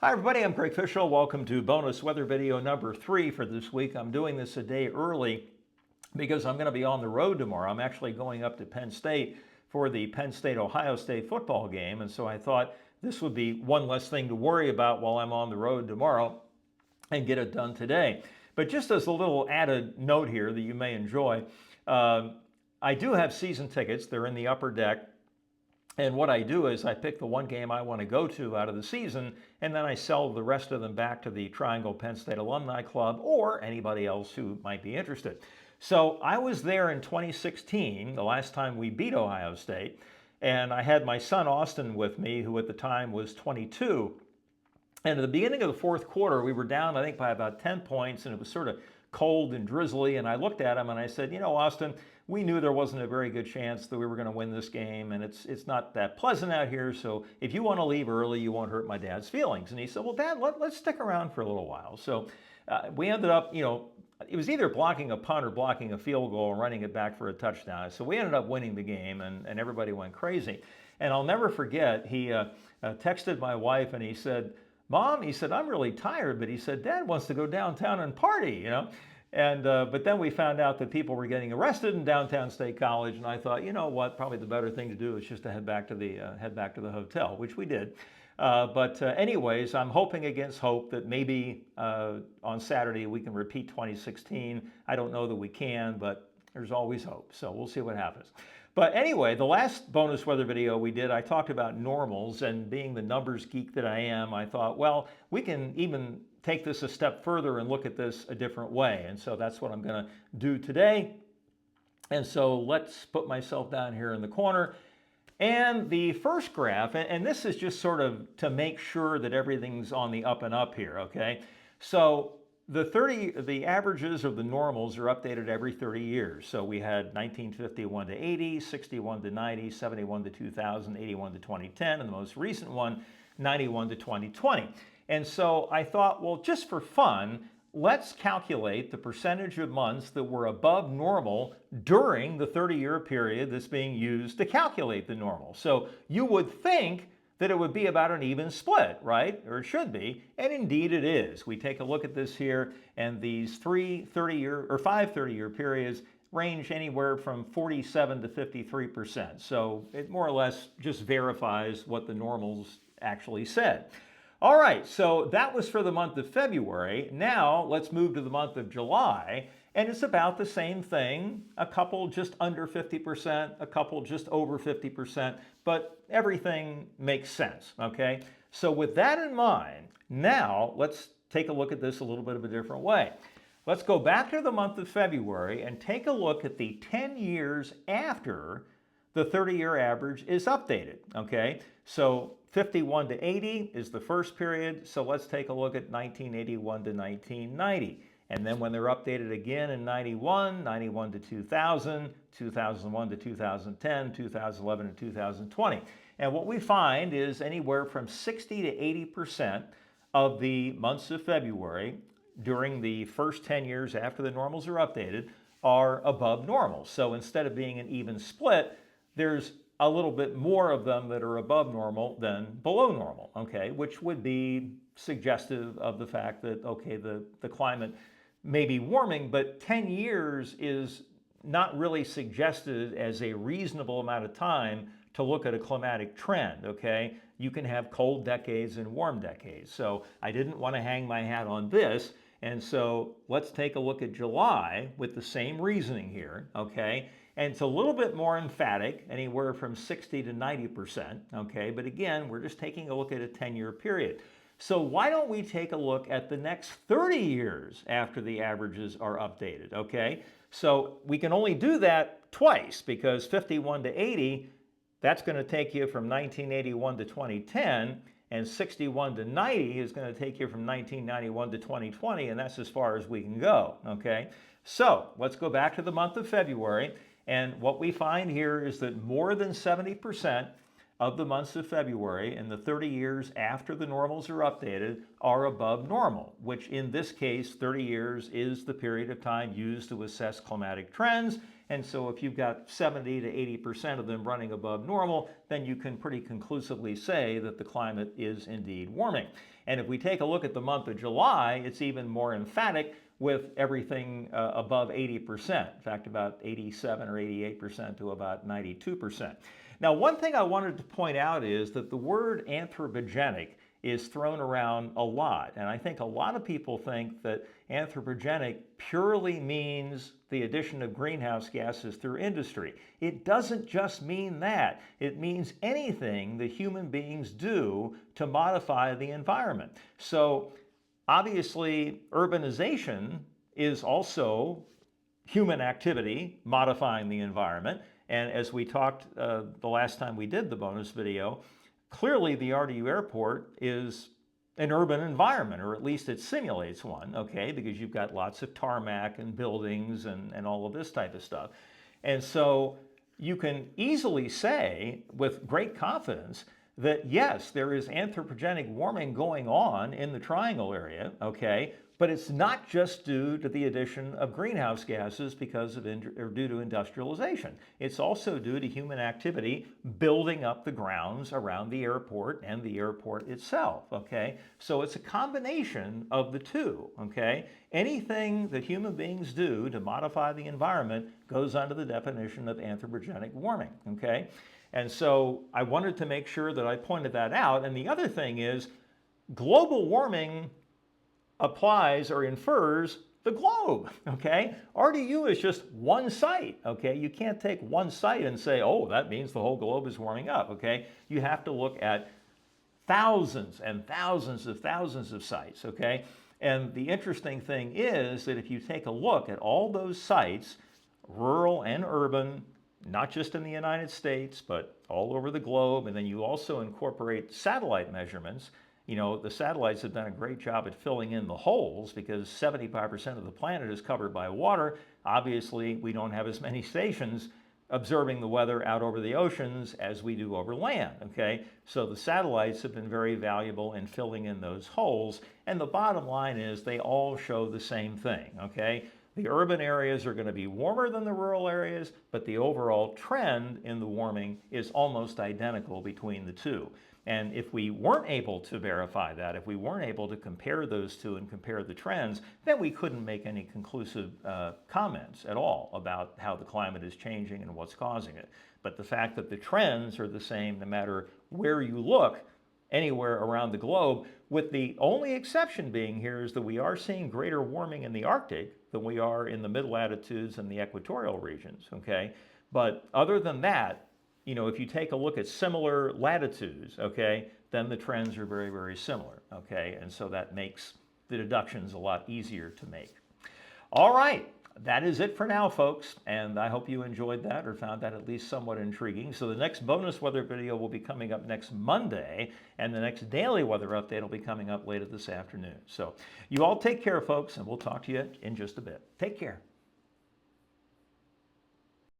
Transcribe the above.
Hi everybody, I'm Greg Fishel. Welcome to bonus weather video number 3 for this week. I'm doing this a day early because I'm going to be on the road tomorrow. I'm actually going up to Penn State for the Penn State-Ohio State football game, and so I thought this would be one less thing to worry about while I'm on the road tomorrow and get it done today. But just as a little added note here that you may enjoy, I do have season tickets. They're in the upper deck. And what I do is I pick the one game I want to go to out of the season, and then I sell the rest of them back to the Triangle Penn State Alumni Club or anybody else who might be interested. So I was there in 2016, the last time we beat Ohio State, and I had my son Austin with me, who at the time was 22. And at the beginning of the fourth quarter, we were down, I think, by about 10 points, and it was sort of cold and drizzly. And I looked at him and I said, Austin, we knew there wasn't a very good chance that we were going to win this game, and it's not that pleasant out here. So if you want to leave early, you won't hurt my dad's feelings. And he said, well, Dad, let's stick around for a little while. So we ended up, it was either blocking a punt or blocking a field goal and running it back for a touchdown. So we ended up winning the game, and everybody went crazy. And I'll never forget, he texted my wife and he said, Mom, he said, I'm really tired, but he said, Dad wants to go downtown and party, And but then we found out that people were getting arrested in downtown State College, and I thought, you know what, probably the better thing to do is just to head back to the hotel, which we did. But anyways, I'm hoping against hope that maybe on Saturday we can repeat 2016. I don't know that we can, but there's always hope. So we'll see what happens. But anyway, the last bonus weather video we did, I talked about normals, and being the numbers geek that I am, I thought, well, we can even take this a step further and look at this a different way. And so that's what I'm going to do today. And so let's put myself down here in the corner. And the first graph, and this is just sort of to make sure that everything's on the up and up here, okay? So the averages of the normals are updated every 30 years. So we had 1951 to 80, 61 to 90, 71 to 2000, 81 to 2010, and the most recent one, 91 to 2020. And so I thought, well, just for fun, let's calculate the percentage of months that were above normal during the 30-year period that's being used to calculate the normal. So you would think that it would be about an even split, right? Or it should be, and indeed it is. We take a look at this here, and these 5 30-year periods range anywhere from 47 to 53%. So it more or less just verifies what the normals actually said. All right, so that was for the month of February. Now let's move to the month of July, and it's about the same thing. A couple just under 50%, a couple just over 50%, but everything makes sense, okay? So with that in mind, now let's take a look at this a little bit of a different way. Let's go back to the month of February and take a look at the 10 years after the 30-year average is updated, okay? So 51 to 80 is the first period, so let's take a look at 1981 to 1990. And then when they're updated again in 91, 91 to 2000, 2001 to 2010, 2011 to 2020. And what we find is anywhere from 60 to 80% of the months of February during the first 10 years after the normals are updated are above normal. So instead of being an even split, there's a little bit more of them that are above normal than below normal, okay, which would be suggestive of the fact that, okay, the climate may be warming, but 10 years is not really suggested as a reasonable amount of time to look at a climatic trend, okay? You can have cold decades and warm decades. So I didn't want to hang my hat on this, and so let's take a look at July with the same reasoning here, okay? And it's a little bit more emphatic, anywhere from 60 to 90%, okay? But again, we're just taking a look at a 10-year period. So why don't we take a look at the next 30 years after the averages are updated, okay? So we can only do that twice, because 51 to 80, that's going to take you from 1981 to 2010, and 61 to 90 is going to take you from 1991 to 2020, and that's as far as we can go, okay? So let's go back to the month of February. And what we find here is that more than 70% of the months of February in the 30 years after the normals are updated are above normal, which in this case, 30 years is the period of time used to assess climatic trends. And so if you've got 70 to 80% of them running above normal, then you can pretty conclusively say that the climate is indeed warming. And if we take a look at the month of July, it's even more emphatic with everything above 80%. In fact, about 87 or 88% to about 92%. Now, one thing I wanted to point out is that the word anthropogenic is thrown around a lot. And I think a lot of people think that anthropogenic purely means the addition of greenhouse gases through industry. It doesn't just mean that. It means anything that human beings do to modify the environment. So obviously, urbanization is also human activity modifying the environment. And as we talked the last time we did the bonus video, clearly the RDU airport is an urban environment, or at least it simulates one, okay, because you've got lots of tarmac and buildings and all of this type of stuff. And so you can easily say with great confidence that yes, there is anthropogenic warming going on in the triangle area, okay, but it's not just due to the addition of greenhouse gases because of or due to industrialization. It's also due to human activity building up the grounds around the airport and the airport itself, okay? So it's a combination of the two, okay? Anything that human beings do to modify the environment goes under the definition of anthropogenic warming, okay? And so I wanted to make sure that I pointed that out. And the other thing is global warming applies or infers the globe, okay? RDU is just one site, okay? You can't take one site and say, oh, that means the whole globe is warming up, okay? You have to look at thousands and thousands of sites, okay? And the interesting thing is that if you take a look at all those sites, rural and urban, not just in the United States, but all over the globe, and then you also incorporate satellite measurements. You know, the satellites have done a great job at filling in the holes because 75% of the planet is covered by water. Obviously, we don't have as many stations observing the weather out over the oceans as we do over land, okay? So the satellites have been very valuable in filling in those holes. And the bottom line is they all show the same thing, okay? The urban areas are going to be warmer than the rural areas, but the overall trend in the warming is almost identical between the two. And if we weren't able to verify that, if we weren't able to compare those two and compare the trends, then we couldn't make any conclusive comments at all about how the climate is changing and what's causing it. But the fact that the trends are the same no matter where you look, anywhere around the globe, with the only exception being here is that we are seeing greater warming in the Arctic than we are in the mid-latitudes and the equatorial regions, okay? But other than that, you know, if you take a look at similar latitudes, okay, then the trends are very, very similar, okay? And so that makes the deductions a lot easier to make. All right. That is it for now, folks, and I hope you enjoyed that or found that at least somewhat intriguing. So the next bonus weather video will be coming up next Monday, and the next daily weather update will be coming up later this afternoon. So you all take care, folks, and we'll talk to you in just a bit. Take care.